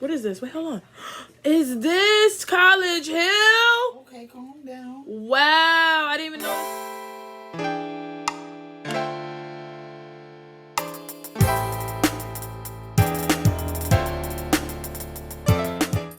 What is this? Wait, hold on. Is this College Hill? Okay, calm down. Wow, I didn't even know.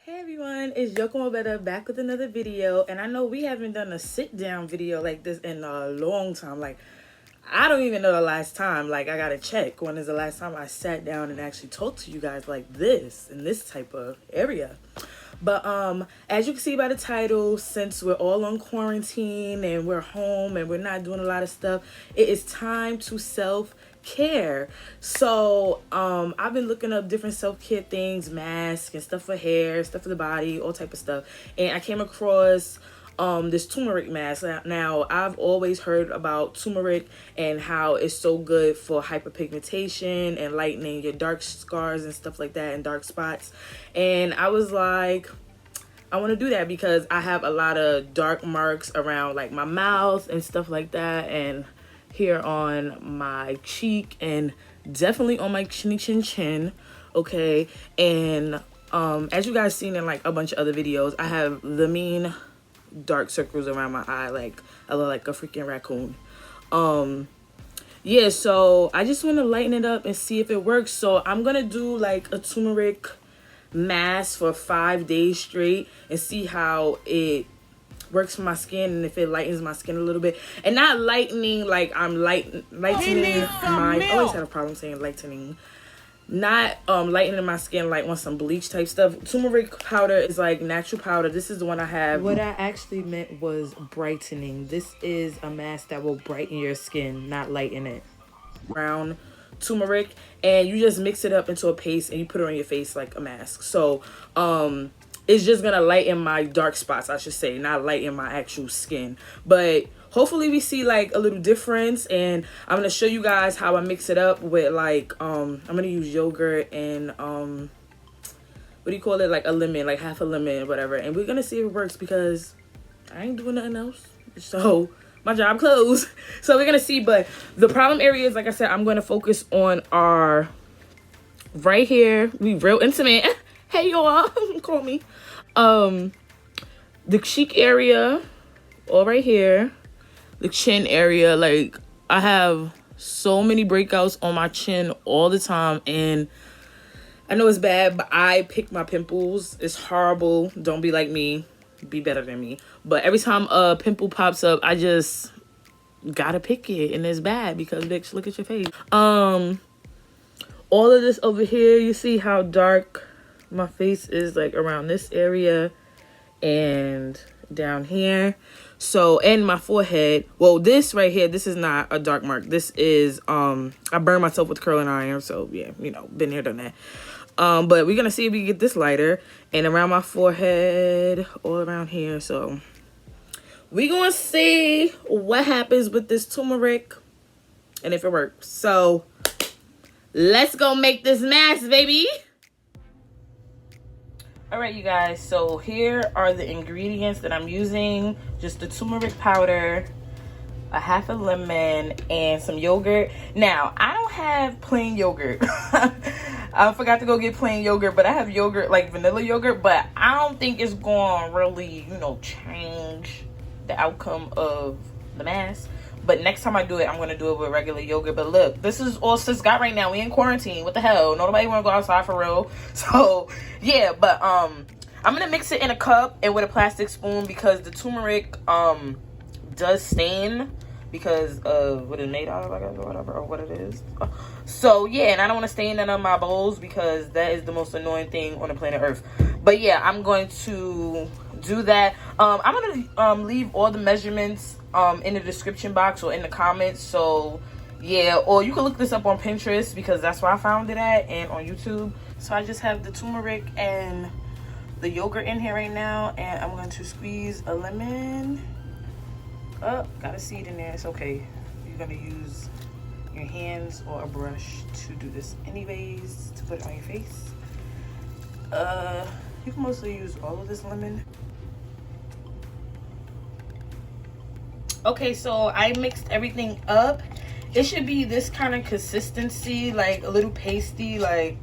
Hey everyone, it's Yoko back with another video. And I know we haven't done a sit down video like this in a long time. Like, I don't even know the last time. Like, I gotta check when is the last time I sat down and actually talked to you guys like this in this type of area. But as you can see by the title, since we're all on quarantine and we're home and we're not doing a lot of stuff, it is time to self-care. So I've been looking up different self-care things, masks and stuff for hair, stuff for the body, all type of stuff. And I came across this turmeric mask. Now, I've always heard about turmeric and how it's so good for hyperpigmentation and lightening your dark scars and stuff like that and dark spots. And I was like, I want to do that because I have a lot of dark marks around like my mouth and stuff like that, and here on my cheek and definitely on my chin. Okay, and as you guys seen in like a bunch of other videos, I have the mean dark circles around my eye, like I look like a freaking raccoon. Yeah, so I just want to lighten it up and see if it works. So I'm gonna do like a turmeric mask for 5 days straight and see how it works for my skin and if it lightens my skin a little bit. And not lightening like I'm lightening my, I always had a problem saying lightening. Not lightening my skin like on some bleach type stuff. Turmeric powder is like natural powder. This is the one I have. What I actually meant was brightening. This is a mask that will brighten your skin, not lighten it. Brown turmeric, and you just mix it up into a paste and you put it on your face like a mask. So it's just gonna lighten my dark spots, I should say, not lighten my actual skin. But hopefully we see like a little difference, and I'm gonna show you guys how I mix it up with like I'm gonna use yogurt and what do you call it, like a lemon, like half a lemon, whatever, and we're gonna see if it works because I ain't doing nothing else, so my job closed. So we're gonna see. But the problem area is, like I said, I'm gonna focus on our right here. We real intimate. Hey y'all, call me. The cheek area, all right here. The chin area, like I have so many breakouts on my chin all the time, and I know it's bad, but I pick my pimples. It's horrible. Don't be like me, be better than me. But every time a pimple pops up, I just gotta pick it, and it's bad because bitch, look at your face. All of this over here, you see how dark my face is, like around this area and down here. So, and my forehead, well, this right here, this is not a dark mark. This is I burned myself with curling iron, so yeah, you know, been here, done that. But we're gonna see if we can get this lighter, and around my forehead, all around here. So we're gonna see what happens with this turmeric and if it works. So let's go make this mask, baby. All right, you guys, so here are the ingredients that I'm using. Just the turmeric powder, a half a lemon, and some yogurt. Now, I don't have plain yogurt. I forgot to go get plain yogurt, but I have yogurt, like vanilla yogurt, but I don't think it's going to really, you know, change the outcome of the mask. But next time I do it, I'm going to do it with regular yogurt. But look, this is all sis got right now. We in quarantine. What the hell? Nobody want to go outside for real. So, yeah. But I'm going to mix it in a cup and with a plastic spoon because the turmeric does stain because of what it's made out of, I guess, or whatever, or what it is. So, yeah. And I don't want to stain none of my bowls because that is the most annoying thing on the planet Earth. But, yeah, I'm going to do that. I'm going to leave all the measurements in the description box or in the comments. So yeah, or you can look this up on Pinterest because that's where I found it at, and on YouTube. So I just have the turmeric and the yogurt in here right now, and I'm going to squeeze a lemon. Oh, got a seed in there. It's okay. You're going to use your hands or a brush to do this anyways, to put it on your face. You can mostly use all of this lemon. Okay, so I mixed everything up. It should be this kind of consistency, like a little pasty, like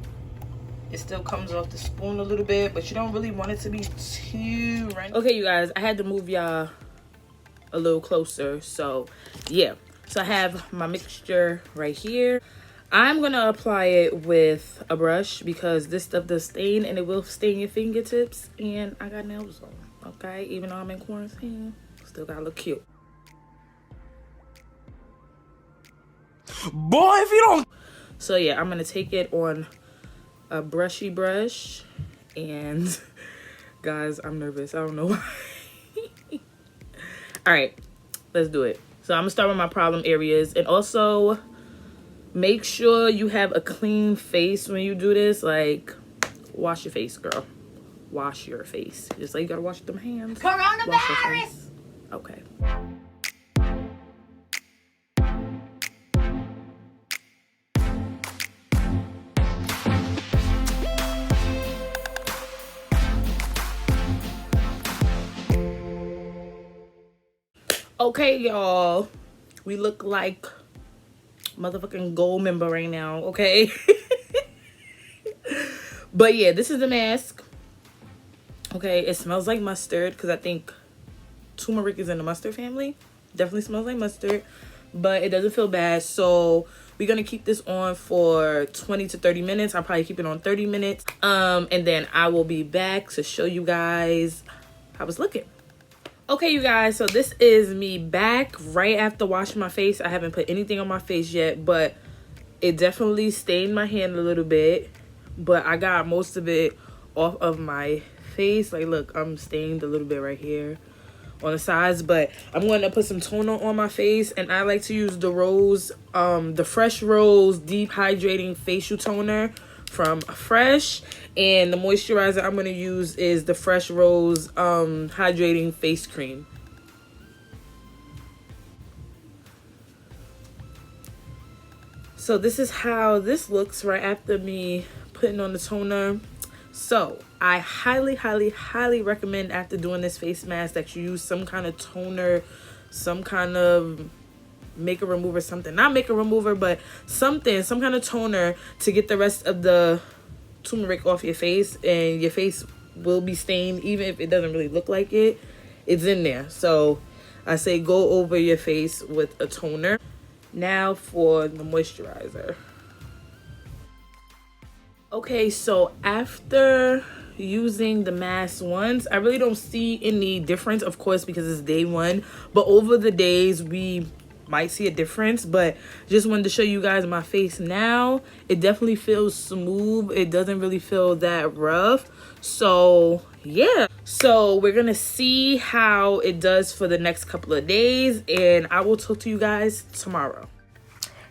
It still comes off the spoon a little bit, but you don't really want it to be too runny. Okay, you guys, I had to move y'all a little closer. So yeah, so I have my mixture right here. I'm gonna apply it with a brush because this stuff does stain and it will stain your fingertips, and I got nails on, okay? Even though I'm in quarantine, still gotta look cute. Boy, if you don't. So yeah, I'm gonna take it on a brushy brush, and guys, I'm nervous. I don't know why. All right, let's do it. So I'm gonna start with my problem areas, and also make sure you have a clean face when you do this. Like, wash your face, girl. Wash your face. Just like you gotta wash them hands. Coronavirus! Okay. Okay, y'all. We look like motherfucking gold member right now, okay? But yeah, this is the mask. Okay, it smells like mustard because I think turmeric is in the mustard family. Definitely smells like mustard, but it doesn't feel bad. So we're gonna keep this on for 20 to 30 minutes. I'll probably keep it on 30 minutes. And then I will be back to show you guys how it's looking. Okay, you guys, so this is me back right after washing my face. I haven't put anything on my face yet, but it definitely stained my hand a little bit, but I got most of it off of my face. Like, look, I'm stained a little bit right here on the sides, but I'm going to put some toner on my face, and I like to use the Rose, the Fresh Rose Deep Hydrating Facial Toner from Fresh, and the moisturizer I'm going to use is the Fresh Rose Hydrating Face Cream. So this is how this looks right after me putting on the toner. So I highly, highly, highly recommend after doing this face mask that you use some kind of toner, some kind of makeup remover, something. Not makeup remover, but something, some kind of toner to get the rest of the turmeric off your face, and your face will be stained even if it doesn't really look like it. It's in there. So I say go over your face with a toner. Now for the moisturizer. Okay, so after using the mask once, I really don't see any difference, of course, because it's day one, but over the days we might see a difference. But just wanted to show you guys my face now. It definitely feels smooth. It doesn't really feel that rough. So yeah, so we're gonna see how it does for the next couple of days, and I will talk to you guys tomorrow.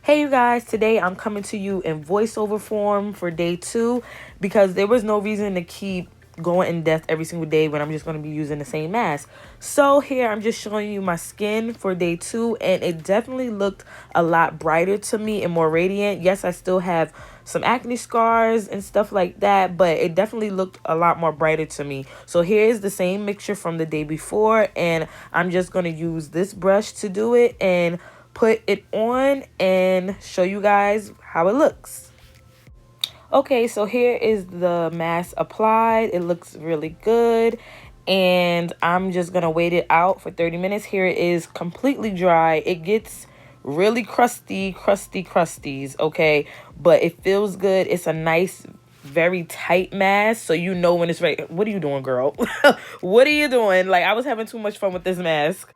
Hey you guys, today I'm coming to you in voiceover form for day 2 because there was no reason to keep going in depth every single day when I'm just going to be using the same mask. So here I'm just showing you my skin for day 2, and it definitely looked a lot brighter to me and more radiant. Yes, I still have some acne scars and stuff like that, but it definitely looked a lot more brighter to me. So here's the same mixture from the day before, and I'm just going to use this brush to do it and put it on and show you guys how it looks. Okay, so here is the mask applied. It looks really good, and I'm just gonna wait it out for 30 minutes. Here it is completely dry. It gets really crusties, okay, but it feels good. It's a nice, very tight mask, so you know when it's ready. What are you doing, girl? What are you doing? Like, I was having too much fun with this mask.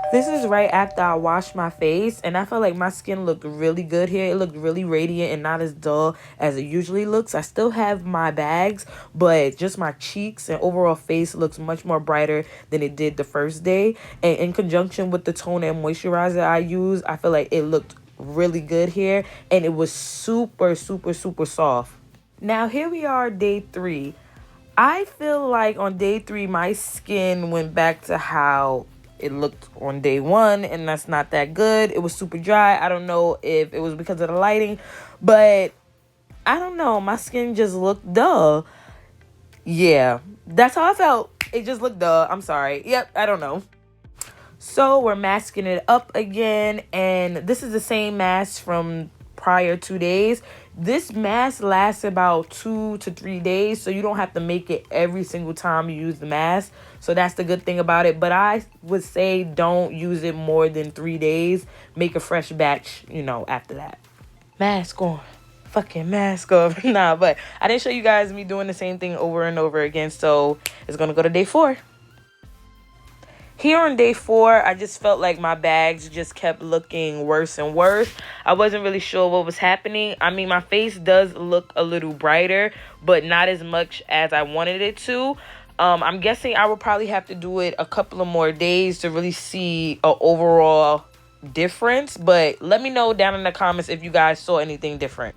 This is right after I washed my face, and I felt like my skin looked really good here. It looked really radiant and not as dull as it usually looks. I still have my bags, but just my cheeks and overall face looks much more brighter than it did the first day. And in conjunction with the toner and moisturizer I use, I feel like it looked really good here, and it was super soft. Now here we are, day 3. I feel like on day 3 my skin went back to how it looked on day 1, and that's not that good. It was super dry. I don't know if it was because of the lighting, but I don't know. My skin just looked dull. Yeah, that's how I felt. It just looked dull. I'm sorry. Yep, I don't know. So we're masking it up again, and this is the same mask from prior 2 days. This mask lasts about 2 to 3 days, so you don't have to make it every single time you use the mask. So that's the good thing about it. But I would say don't use it more than 3 days. Make a fresh batch, you know, after that. Mask on. Fucking mask off. Nah, but I didn't show you guys me doing the same thing over and over again. So it's going to go to day 4. Here on day 4, I just felt like my bags just kept looking worse and worse. I wasn't really sure what was happening. I mean, my face does look a little brighter, but not as much as I wanted it to. I'm guessing I would probably have to do it a couple of more days to really see an overall difference. But let me know down in the comments if you guys saw anything different.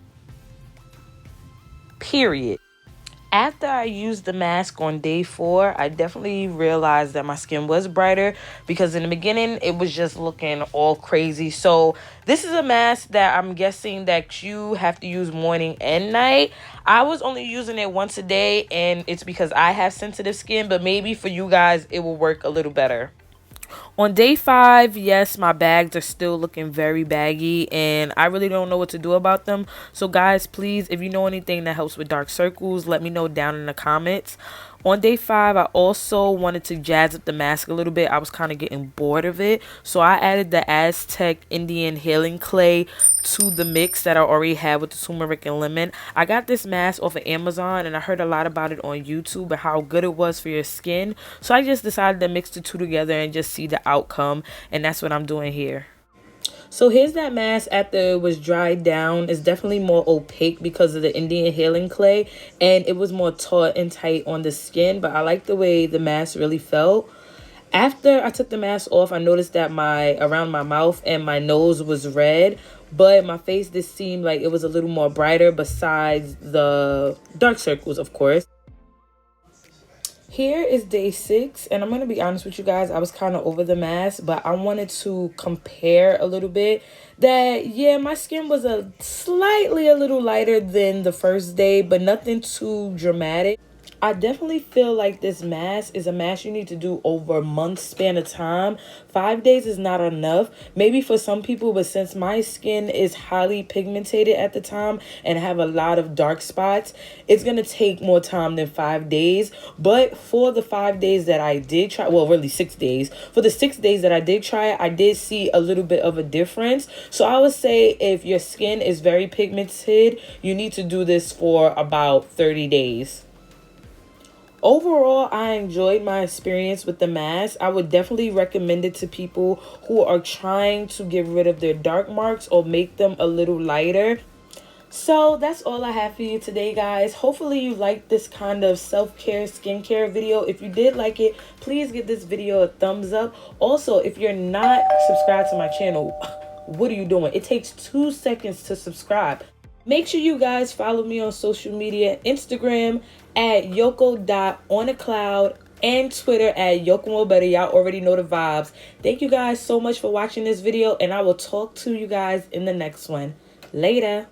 Period. After I used the mask on day 4, I definitely realized that my skin was brighter, because in the beginning it was just looking all crazy. So this is a mask that I'm guessing that you have to use morning and night. I was only using it once a day, and it's because I have sensitive skin, but maybe for you guys it will work a little better. On day 5, yes, my bags are still looking very baggy, and I really don't know what to do about them. So guys, please, if you know anything that helps with dark circles, let me know down in the comments. On day 5, I also wanted to jazz up the mask a little bit. I was kind of getting bored of it. So I added the Aztec Indian Healing Clay to the mix that I already had with the turmeric and lemon. I got this mask off of Amazon, and I heard a lot about it on YouTube and how good it was for your skin. So I just decided to mix the two together and just see the outcome. And that's what I'm doing here. So here's that mask after it was dried down. It's definitely more opaque because of the Indian Healing Clay, and it was more taut and tight on the skin, but I like the way the mask really felt. After I took the mask off, I noticed that around my mouth and my nose was red, but my face just seemed like it was a little more brighter besides the dark circles, of course. Here is day 6, and I'm going to be honest with you guys, I was kind of over the mask, but I wanted to compare a little bit. That, yeah, my skin was slightly a little lighter than the first day, but nothing too dramatic. I definitely feel like this mask is a mask you need to do over a month span of time. 5 days is not enough. Maybe for some people, but since my skin is highly pigmented at the time and have a lot of dark spots, it's going to take more time than 5 days. But for the 5 days that I did try, well, really 6 days. For the 6 days that I did try it, I did see a little bit of a difference. So I would say if your skin is very pigmented, you need to do this for about 30 days. Overall, I enjoyed my experience with the mask. I would definitely recommend it to people who are trying to get rid of their dark marks or make them a little lighter. So that's all I have for you today, guys. Hopefully you liked this kind of self-care, skincare video. If you did like it, please give this video a thumbs up. Also, if you're not subscribed to my channel, what are you doing? It takes 2 seconds to subscribe. Make sure you guys follow me on social media, Instagram at Yoko.onacloud and Twitter at YokoMobetter. Y'all already know the vibes. Thank you guys so much for watching this video, and I will talk to you guys in the next one. Later.